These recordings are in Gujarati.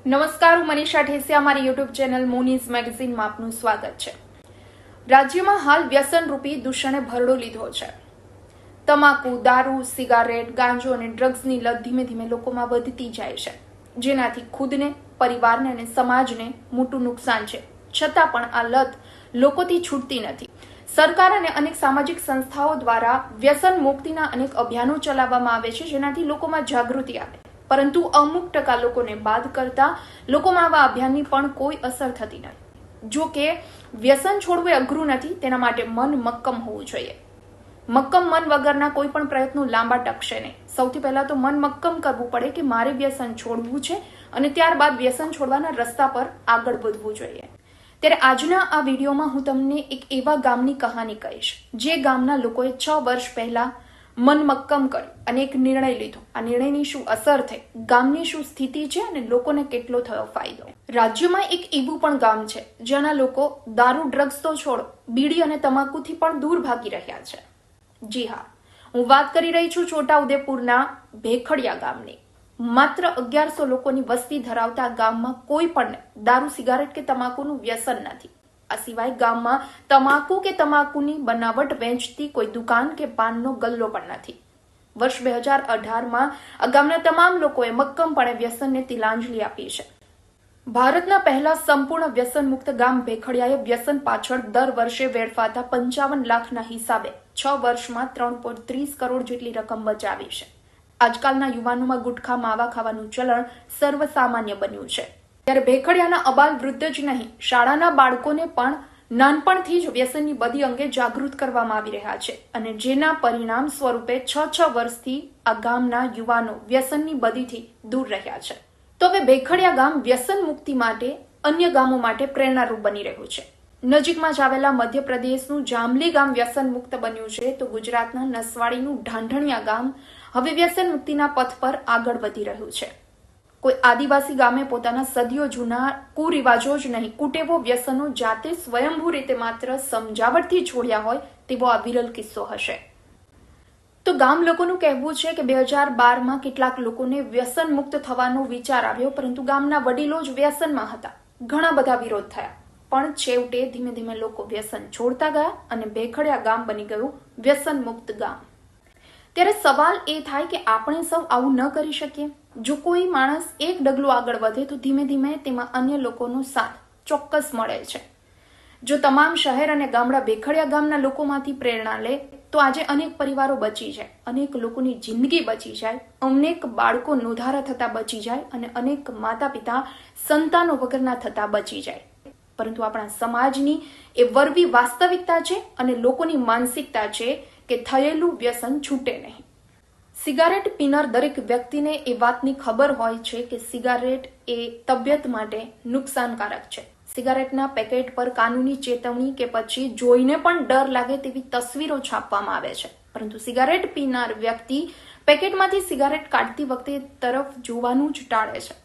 નમસ્કાર, હું મનીષા ઠેસિયા. અમારી યુટ્યુબ ચેનલ મોનીઝ મેગેઝિનમાં આપનું સ્વાગત છે. રાજ્યમાં હાલ વ્યસન રૂપી દૂષણે ભરડો લીધો છે. તમાકુ, દારૂ, સિગારેટ, ગાંજો અને ડ્રગ્સની લત ધીમે ધીમે લોકોમાં વધતી જાય છે, જેનાથી ખુદને, પરિવારને અને સમાજને મોટું નુકસાન છે. છતાં પણ આ લત લોકોથી છૂટતી નથી. સરકાર અને અનેક સામાજિક સંસ્થાઓ દ્વારા વ્યસન મુક્તિના અનેક અભિયાનો ચલાવવામાં આવે છે, જેનાથી લોકોમાં જાગૃતિ આવે. પરંતુ અમુક ટકા લોકોને બાદ કરતા લોકોમાં આવા અભિયાનની પણ કોઈ અસર થતી નથી. જો કે વ્યસન છોડવું અઘરું નથી, તેના માટે મન મક્કમ હોવું જોઈએ. મક્કમ મન વગરના કોઈ પણ પ્રયત્નો લાંબા ટકશે નહીં. સૌથી પહેલા તો મન મક્કમ કરવું પડે કે મારે વ્યસન છોડવું છે અને ત્યારબાદ વ્યસન છોડવાના રસ્તા પર આગળ વધવું જોઈએ. ત્યારે આજના આ વિડીયોમાં હું તમને એક એવા ગામની કહાની કહીશ, જે ગામના લોકોએ 6 વર્ષ પહેલા મન મક્કમ કર્યું અને એક નિર્ણય લીધો. આ નિર્ણયની શું અસર થઈ, ગામની શું સ્થિતિ છે અને લોકોને કેટલો થયો ફાયદો. રાજ્યમાં એક એવું પણ ગામ છે જ્યાંના લોકો દારૂ, ડ્રગ્સ તો છોડો, બીડી અને તમાકુથી પણ દૂર ભાગી રહ્યા છે. જી હા, હું વાત કરી રહી છું છોટાઉદેપુરના ભેખડિયા ગામની. માત્ર 1100 લોકોની વસ્તી ધરાવતા ગામમાં કોઈ પણ દારૂ, સિગારેટ કે તમાકુનું વ્યસન નથી. આ સિવાય ગામમાં તમાકુ કે તમાકુની બનાવટ વેચતી કોઈ દુકાન કે પાનનો ગલ્લો પણ નથી. વર્ષ 2018માં આ ગામના તમામ લોકોએ મક્કમપણે વ્યસનને તિલાંજલિ આપી છે. ભારતના પહેલા સંપૂર્ણ વ્યસન મુક્ત ગામ ભેખડિયાએ વ્યસન પાછળ દર વર્ષે વેડફાતા 55 લાખના હિસાબે 6 વર્ષમાં 3.30 કરોડ જેટલી રકમ બચાવી છે. આજકાલના યુવાનોમાં ગુટખા, માવા ખાવાનું ચલણ સર્વસામાન્ય બન્યું છે. ત્યારે ભેખડિયાના અબાલ વૃદ્ધ જ નહીં, શાળાના બાળકોને પણ નાનપણથી જ વ્યસનની બદી અંગે જાગૃત કરવામાં આવી રહ્યા છે અને જેના પરિણામ સ્વરૂપે 6 વર્ષથી આ ગામના યુવાનો વ્યસનની બદીથી દૂર રહ્યા છે. તો હવે ભેખડિયા ગામ વ્યસન મુક્તિ માટે અન્ય ગામો માટે પ્રેરણારૂપ બની રહ્યું છે. નજીકમાં જ આવેલા મધ્યપ્રદેશનું જામલી ગામ વ્યસન મુક્ત બન્યું છે, તો ગુજરાતના નસવાડીનું ઢાંઢણિયા ગામ હવે વ્યસન મુક્તિના પથ પર આગળ વધી રહ્યું છે. કોઈ આદિવાસી ગામે પોતાના સદીઓ જૂના કુરિવાજો જ નહીં, કુટેવો વ્યસનો જાતે સ્વયંભૂ રીતે માત્ર સમજાવટથી છોડ્યા હોય તેવો આ વિરલ કિસ્સો હશે. તો ગામ લોકોનું કહેવું છે કે 2012માં કેટલાક લોકોને વ્યસન મુક્ત થવાનો વિચાર આવ્યો, પરંતુ ગામના વડીલો જ વ્યસનમાં હતા. ઘણા બધા વિરોધ થયા, પણ છેવટે ધીમે ધીમે લોકો વ્યસન છોડતા ગયા અને ભેખડિયા ગામ બની ગયું વ્યસન મુક્ત ગામ. ત્યારે સવાલ એ થાય કે આપણે સૌ આવું ન કરી શકીએ? જો કોઈ માણસ એક ડગલું આગળ વધે તો ધીમે ધીમે તેમાં અન્ય લોકોનો સાથ ચોક્કસ મળે છે. જો તમામ શહેર અને ગામડા ભેખડિયા ગામના લોકોમાંથી પ્રેરણા લે તો આજે અનેક પરિવારો બચી જાય, અનેક લોકોની જિંદગી બચી જાય, અનેક બાળકો નોંધારા થતા બચી જાય અને અનેક માતા પિતા સંતાનો વગરના થતા બચી જાય. પરંતુ આપણા સમાજની એ વરવી વાસ્તવિકતા છે અને લોકોની માનસિકતા છે કે થયેલું વ્યસન છૂટે નહીં. સિગારેટ પીનાર દરેક વ્યક્તિને એ વાતની ખબર હોય છે કે સિગારેટ એ તબિયત માટે નુકસાનકારક છે. સિગારેટના પેકેટ પર કાનૂની ચેતવણી કે પછી જોઈને પણ ડર લાગે તેવી તસવીરો છાપવામાં આવે છે, પરંતુ સિગારેટ પીનાર વ્યક્તિ પેકેટમાંથી સિગારેટ કાઢતી વખતે તરફ જોવાનું જ ટાળે છે.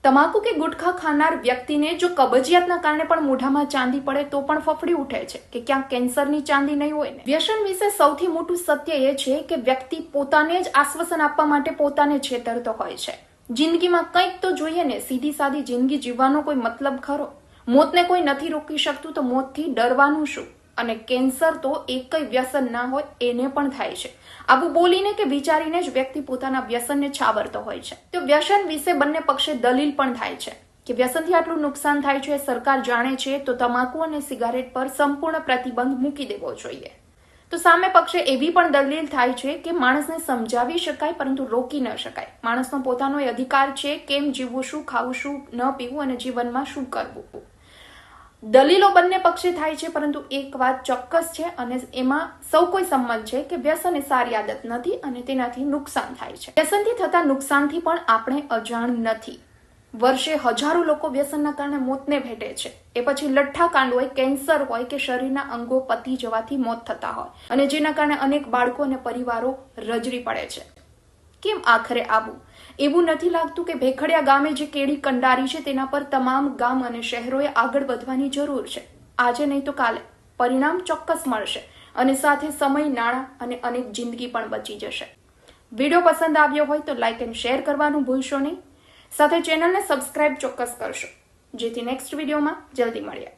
તમાકુ કે ગુટખા ખાનાર વ્યક્તિને જો કબજિયાતના કારણે પણ મોઢામાં ચાંદી પડે તો પણ ફફડી ઉઠે છે કે ક્યાંક કેન્સરની ચાંદી નહીં હોય ને. વ્યસન વિશે સૌથી મોટું સત્ય એ છે કે વ્યક્તિ પોતાને જ આશ્વાસન આપવા માટે પોતાને છેતરતો હોય છે. જિંદગીમાં કંઈક તો જોઈએ ને, સીધી સાદી જિંદગી જીવવાનો કોઈ મતલબ ખરો? મોતને કોઈ નથી રોકી શકતું તો મોતથી ડરવાનું શું? અને કેન્સર તો એકય વ્યસન ના હોય એને પણ થાય છે. આવું બોલીને કે વિચારીને જ વ્યક્તિ પોતાના વ્યસનને છાવરતો હોય છે. તો વ્યસન વિશે બંને પક્ષે દલીલ પણ થાય છે કે વ્યસનથી આટલું નુકસાન થાય છે, સરકાર જાણે છે તો તમાકુ અને સિગારેટ પર સંપૂર્ણ પ્રતિબંધ મૂકી દેવો જોઈએ. તો સામે પક્ષે એવી પણ દલીલ થાય છે કે માણસને સમજાવી શકાય પરંતુ રોકી ન શકાય. માણસનો પોતાનો અધિકાર છે કેમ જીવવું, શું ખાવું, શું ન પીવું અને જીવનમાં શું કરવું. દલીલો બંને પક્ષે થાય છે, પરંતુ એક વાત ચોક્કસ છે અને એમાં સૌ કોઈ સંમત છે કે વ્યસન એ સારી આદત નથી અને તેનાથી નુકસાન થાય છે. વ્યસનથી થતા નુકસાનથી પણ આપણે અજાણ નથી. વર્ષે હજારો લોકો વ્યસનના કારણે મોતને ભેટે છે. એ પછી લઠ્ઠાકાંડ હોય, કેન્સર હોય કે શરીરના અંગો પતી જવાથી મોત થતા હોય અને જેના કારણે અનેક બાળકો અને પરિવારો રજડી પડે છે. કેમ આખરે આવું? એવું નથી લાગતું કે ભેખડિયા ગામે જે કેડી કંડારી છે તેના પર તમામ ગામ અને શહેરોએ આગળ વધવાની જરૂર છે? આજે નહીં તો કાલે પરિણામ ચોક્કસ મળશે અને સાથે સમય, નાણાં અને અનેક જિંદગી પણ બચી જશે. વિડીયો પસંદ આવ્યો હોય તો લાઇક એન્ડ શેર કરવાનું ભૂલશો નહીં. સાથે ચેનલને સબસ્ક્રાઇબ ચોક્કસ કરશો જેથી નેક્સ્ટ વિડીયોમાં જલ્દી મળીએ.